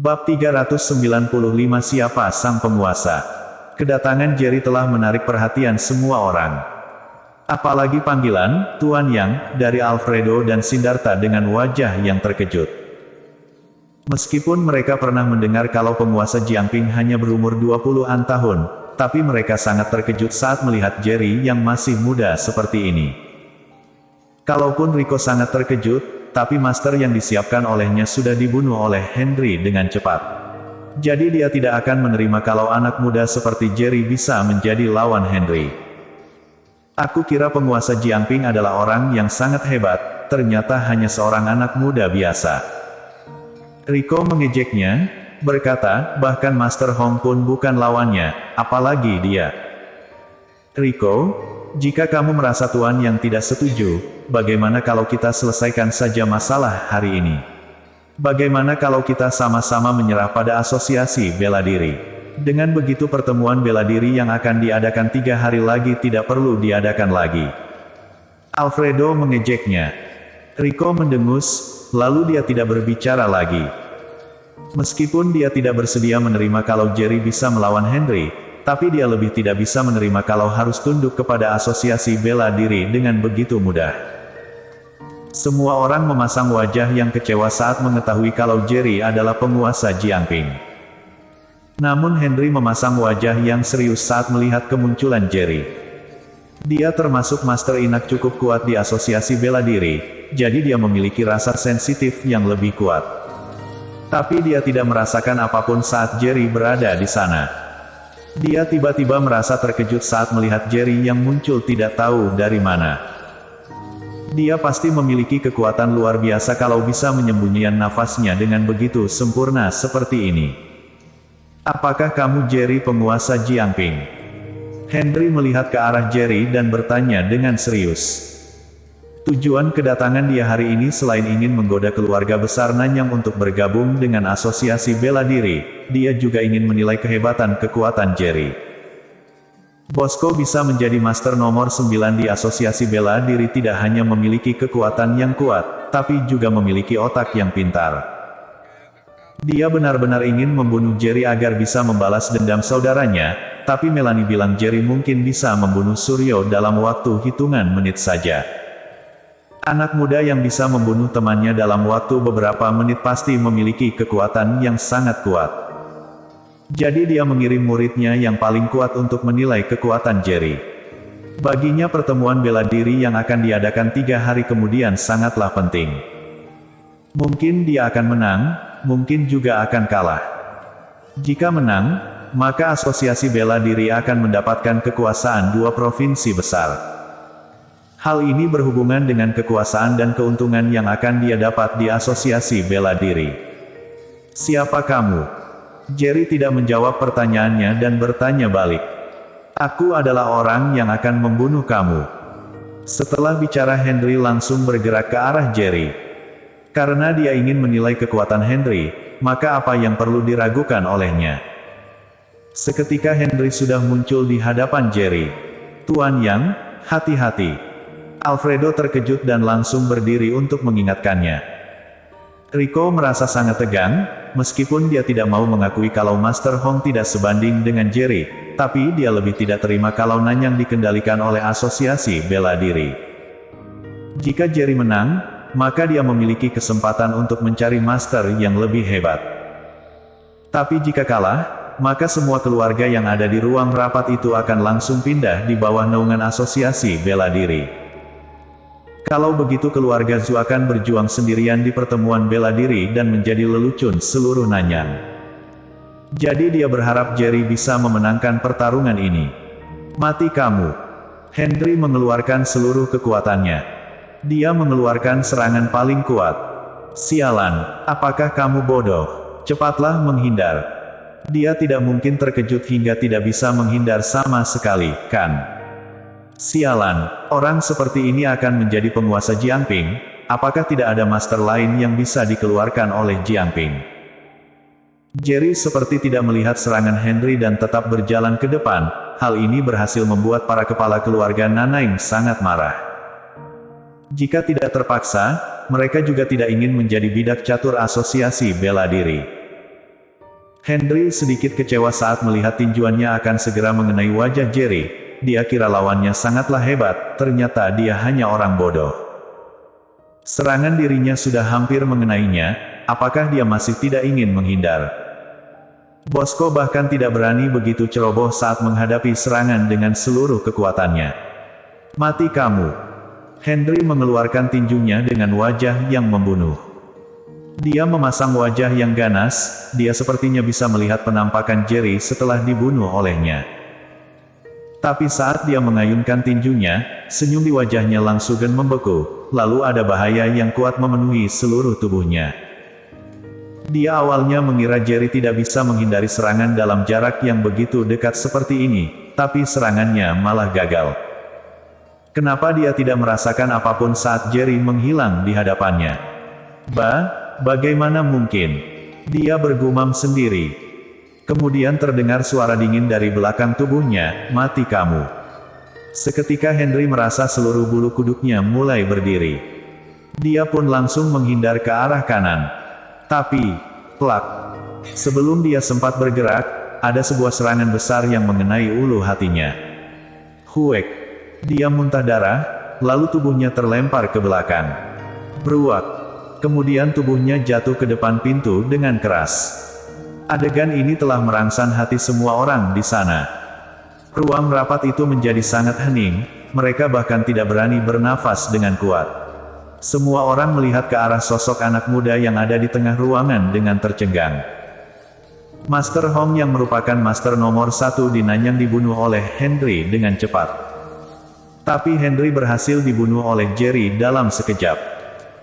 Bab 395 Siapa Sang Penguasa? Kedatangan Jerry telah menarik perhatian semua orang. Apalagi panggilan, Tuan Yang, dari Alfredo dan Siddhartha dengan wajah yang terkejut. Meskipun mereka pernah mendengar kalau penguasa Jiangping hanya berumur 20-an tahun, tapi mereka sangat terkejut saat melihat Jerry yang masih muda seperti ini. Kalaupun Rico sangat terkejut, tapi master yang disiapkan olehnya sudah dibunuh oleh Henry dengan cepat. Jadi dia tidak akan menerima kalau anak muda seperti Jerry bisa menjadi lawan Henry. Aku kira penguasa Jiangping adalah orang yang sangat hebat, ternyata hanya seorang anak muda biasa. Rico mengejeknya, berkata, bahkan Master Hong pun bukan lawannya, apalagi dia. Rico, jika kamu merasa Tuan yang tidak setuju, bagaimana kalau kita selesaikan saja masalah hari ini? Bagaimana kalau kita sama-sama menyerah pada asosiasi bela diri? Dengan begitu pertemuan bela diri yang akan diadakan 3 hari lagi tidak perlu diadakan lagi. Alfredo mengejeknya. Rico mendengus, lalu dia tidak berbicara lagi. Meskipun dia tidak bersedia menerima kalau Jerry bisa melawan Henry, tapi dia lebih tidak bisa menerima kalau harus tunduk kepada asosiasi bela diri dengan begitu mudah. Semua orang memasang wajah yang kecewa saat mengetahui kalau Jerry adalah penguasa Jiangping. Namun Henry memasang wajah yang serius saat melihat kemunculan Jerry. Dia termasuk master inak cukup kuat di asosiasi bela diri, jadi dia memiliki rasa sensitif yang lebih kuat. Tapi dia tidak merasakan apapun saat Jerry berada di sana. Dia tiba-tiba merasa terkejut saat melihat Jerry yang muncul tidak tahu dari mana. Dia pasti memiliki kekuatan luar biasa kalau bisa menyembunyikan nafasnya dengan begitu sempurna seperti ini. Apakah kamu Jerry penguasa Jiangping? Henry melihat ke arah Jerry dan bertanya dengan serius. Tujuan kedatangan dia hari ini selain ingin menggoda keluarga besar Nanyang untuk bergabung dengan asosiasi bela diri, dia juga ingin menilai kehebatan kekuatan Jerry. Bosco bisa menjadi master nomor 9 di asosiasi bela diri tidak hanya memiliki kekuatan yang kuat, tapi juga memiliki otak yang pintar. Dia benar-benar ingin membunuh Jerry agar bisa membalas dendam saudaranya, tapi Melanie bilang Jerry mungkin bisa membunuh Suryo dalam waktu hitungan menit saja. Anak muda yang bisa membunuh temannya dalam waktu beberapa menit pasti memiliki kekuatan yang sangat kuat. Jadi dia mengirim muridnya yang paling kuat untuk menilai kekuatan Jerry. Baginya pertemuan bela diri yang akan diadakan 3 hari kemudian sangatlah penting. Mungkin dia akan menang, mungkin juga akan kalah. Jika menang, maka asosiasi bela diri akan mendapatkan kekuasaan 2 provinsi besar. Hal ini berhubungan dengan kekuasaan dan keuntungan yang akan dia dapat di asosiasi bela diri. Siapa kamu? Jerry tidak menjawab pertanyaannya dan bertanya balik. Aku adalah orang yang akan membunuh kamu. Setelah bicara Henry langsung bergerak ke arah Jerry. Karena dia ingin menilai kekuatan Henry, maka apa yang perlu diragukan olehnya? Seketika Henry sudah muncul di hadapan Jerry. Tuan Yang, hati-hati. Alfredo terkejut dan langsung berdiri untuk mengingatkannya. Rico merasa sangat tegang, meskipun dia tidak mau mengakui kalau Master Hong tidak sebanding dengan Jerry, tapi dia lebih tidak terima kalau Nanyang dikendalikan oleh asosiasi bela diri. Jika Jerry menang, maka dia memiliki kesempatan untuk mencari master yang lebih hebat. Tapi jika kalah, maka semua keluarga yang ada di ruang rapat itu akan langsung pindah di bawah naungan asosiasi bela diri. Kalau begitu keluarga Zhu akan berjuang sendirian di pertemuan bela diri dan menjadi lelucon seluruh Nanyang. Jadi dia berharap Jerry bisa memenangkan pertarungan ini. Mati kamu. Henry mengeluarkan seluruh kekuatannya. Dia mengeluarkan serangan paling kuat. Sialan, apakah kamu bodoh? Cepatlah menghindar. Dia tidak mungkin terkejut hingga tidak bisa menghindar sama sekali, kan? Sialan, orang seperti ini akan menjadi penguasa Jiangping, apakah tidak ada master lain yang bisa dikeluarkan oleh Jiangping? Jerry seperti tidak melihat serangan Henry dan tetap berjalan ke depan, hal ini berhasil membuat para kepala keluarga Nanaing sangat marah. Jika tidak terpaksa, mereka juga tidak ingin menjadi bidak catur asosiasi bela diri. Henry sedikit kecewa saat melihat tinjuannya akan segera mengenai wajah Jerry. Dia kira lawannya sangatlah hebat, ternyata dia hanya orang bodoh. Serangan dirinya sudah hampir mengenainya, apakah dia masih tidak ingin menghindar? Bosco bahkan tidak berani begitu ceroboh saat menghadapi serangan dengan seluruh kekuatannya. Mati kamu. Henry mengeluarkan tinjunya dengan wajah yang membunuh. Dia memasang wajah yang ganas, dia sepertinya bisa melihat penampakan Jerry setelah dibunuh olehnya. Tapi saat dia mengayunkan tinjunya, senyum di wajahnya langsung membeku, lalu ada bahaya yang kuat memenuhi seluruh tubuhnya. Dia awalnya mengira Jerry tidak bisa menghindari serangan dalam jarak yang begitu dekat seperti ini, tapi serangannya malah gagal. Kenapa dia tidak merasakan apapun saat Jerry menghilang di hadapannya? Bagaimana mungkin? Dia bergumam sendiri. Kemudian terdengar suara dingin dari belakang tubuhnya, mati kamu. Seketika Henry merasa seluruh bulu kuduknya mulai berdiri. Dia pun langsung menghindar ke arah kanan. Tapi, plak. Sebelum dia sempat bergerak, ada sebuah serangan besar yang mengenai ulu hatinya. Huek. Dia muntah darah, lalu tubuhnya terlempar ke belakang. Beruak. Kemudian tubuhnya jatuh ke depan pintu dengan keras. Adegan ini telah merangsang hati semua orang di sana. Ruang rapat itu menjadi sangat hening, mereka bahkan tidak berani bernafas dengan kuat. Semua orang melihat ke arah sosok anak muda yang ada di tengah ruangan dengan tercengang. Master Hong yang merupakan master nomor 1 di Nanyang dibunuh oleh Henry dengan cepat. Tapi Henry berhasil dibunuh oleh Jerry dalam sekejap.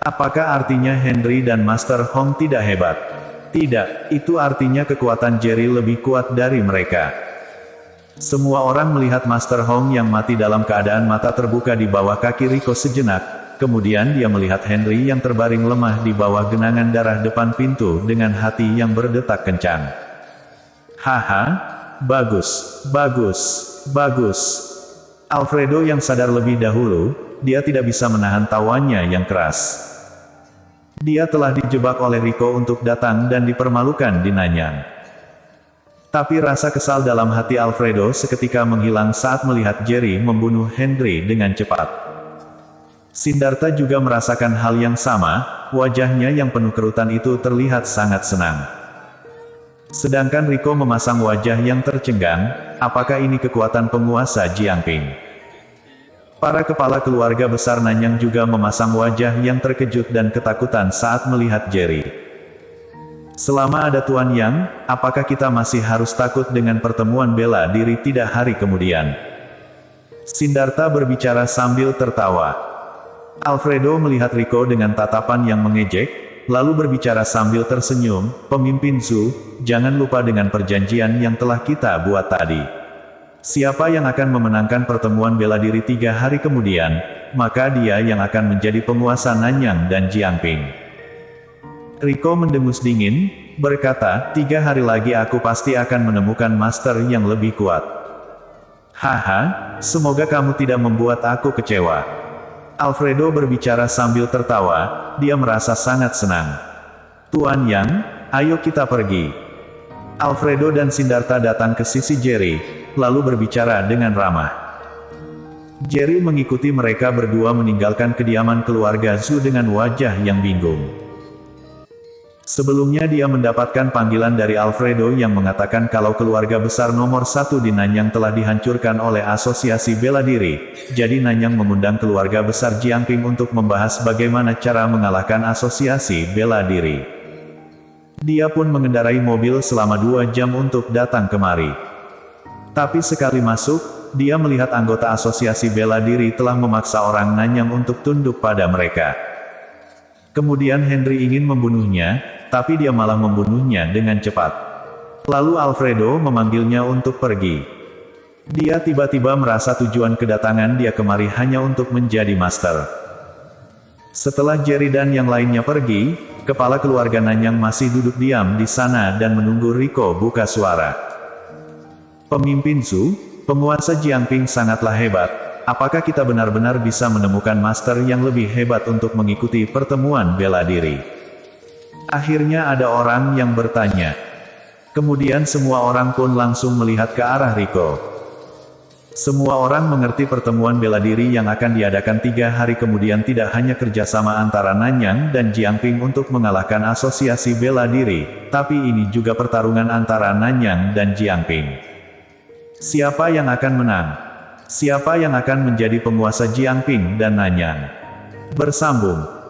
Apakah artinya Henry dan Master Hong tidak hebat? Tidak, itu artinya kekuatan Jerry lebih kuat dari mereka. Semua orang melihat Master Hong yang mati dalam keadaan mata terbuka di bawah kaki Rico sejenak, kemudian dia melihat Henry yang terbaring lemah di bawah genangan darah depan pintu dengan hati yang berdetak kencang. Haha, bagus. Alfredo yang sadar lebih dahulu, dia tidak bisa menahan tawaannya yang keras. Dia telah dijebak oleh Rico untuk datang dan dipermalukan di Nanyang. Tapi rasa kesal dalam hati Alfredo seketika menghilang saat melihat Jerry membunuh Henry dengan cepat. Sindarta juga merasakan hal yang sama, wajahnya yang penuh kerutan itu terlihat sangat senang. Sedangkan Rico memasang wajah yang tercengang, apakah ini kekuatan penguasa Jiangping? Para kepala keluarga besar Nanyang juga memasang wajah yang terkejut dan ketakutan saat melihat Jerry. Selama ada Tuan Yang, apakah kita masih harus takut dengan pertemuan bela diri tidak hari kemudian? Sindarta berbicara sambil tertawa. Alfredo melihat Rico dengan tatapan yang mengejek, lalu berbicara sambil tersenyum, "Pemimpin Zhu, jangan lupa dengan perjanjian yang telah kita buat tadi. Siapa yang akan memenangkan pertemuan bela diri 3 hari kemudian, maka dia yang akan menjadi penguasa Nanyang dan Jiangping." Rico mendengus dingin, berkata, 3 hari lagi aku pasti akan menemukan master yang lebih kuat. Haha, semoga kamu tidak membuat aku kecewa. Alfredo berbicara sambil tertawa, dia merasa sangat senang. Tuan Yang, ayo kita pergi. Alfredo dan Sindarta datang ke sisi Jerry, lalu berbicara dengan ramah. Jerry mengikuti mereka berdua meninggalkan kediaman keluarga Zhu dengan wajah yang bingung. Sebelumnya dia mendapatkan panggilan dari Alfredo yang mengatakan kalau keluarga besar nomor 1 di Nanyang telah dihancurkan oleh asosiasi bela diri, jadi Nanyang mengundang keluarga besar Jiangping untuk membahas bagaimana cara mengalahkan asosiasi bela diri. Dia pun mengendarai mobil selama 2 jam untuk datang kemari. Tapi sekali masuk, dia melihat anggota asosiasi bela diri telah memaksa orang Nanyang untuk tunduk pada mereka. Kemudian Henry ingin membunuhnya, tapi dia malah membunuhnya dengan cepat. Lalu Alfredo memanggilnya untuk pergi. Dia tiba-tiba merasa tujuan kedatangan dia kemari hanya untuk menjadi master. Setelah Jerry dan yang lainnya pergi, kepala keluarga Nanyang masih duduk diam di sana dan menunggu Rico buka suara. Pemimpin Zhu, penguasa Jiangping sangatlah hebat, apakah kita benar-benar bisa menemukan master yang lebih hebat untuk mengikuti pertemuan bela diri? Akhirnya ada orang yang bertanya. Kemudian semua orang pun langsung melihat ke arah Riko. Semua orang mengerti pertemuan bela diri yang akan diadakan 3 hari kemudian tidak hanya kerjasama antara Nanyang dan Jiangping untuk mengalahkan asosiasi bela diri, tapi ini juga pertarungan antara Nanyang dan Jiangping. Siapa yang akan menang? Siapa yang akan menjadi penguasa Jiangping dan Nanyang? Bersambung.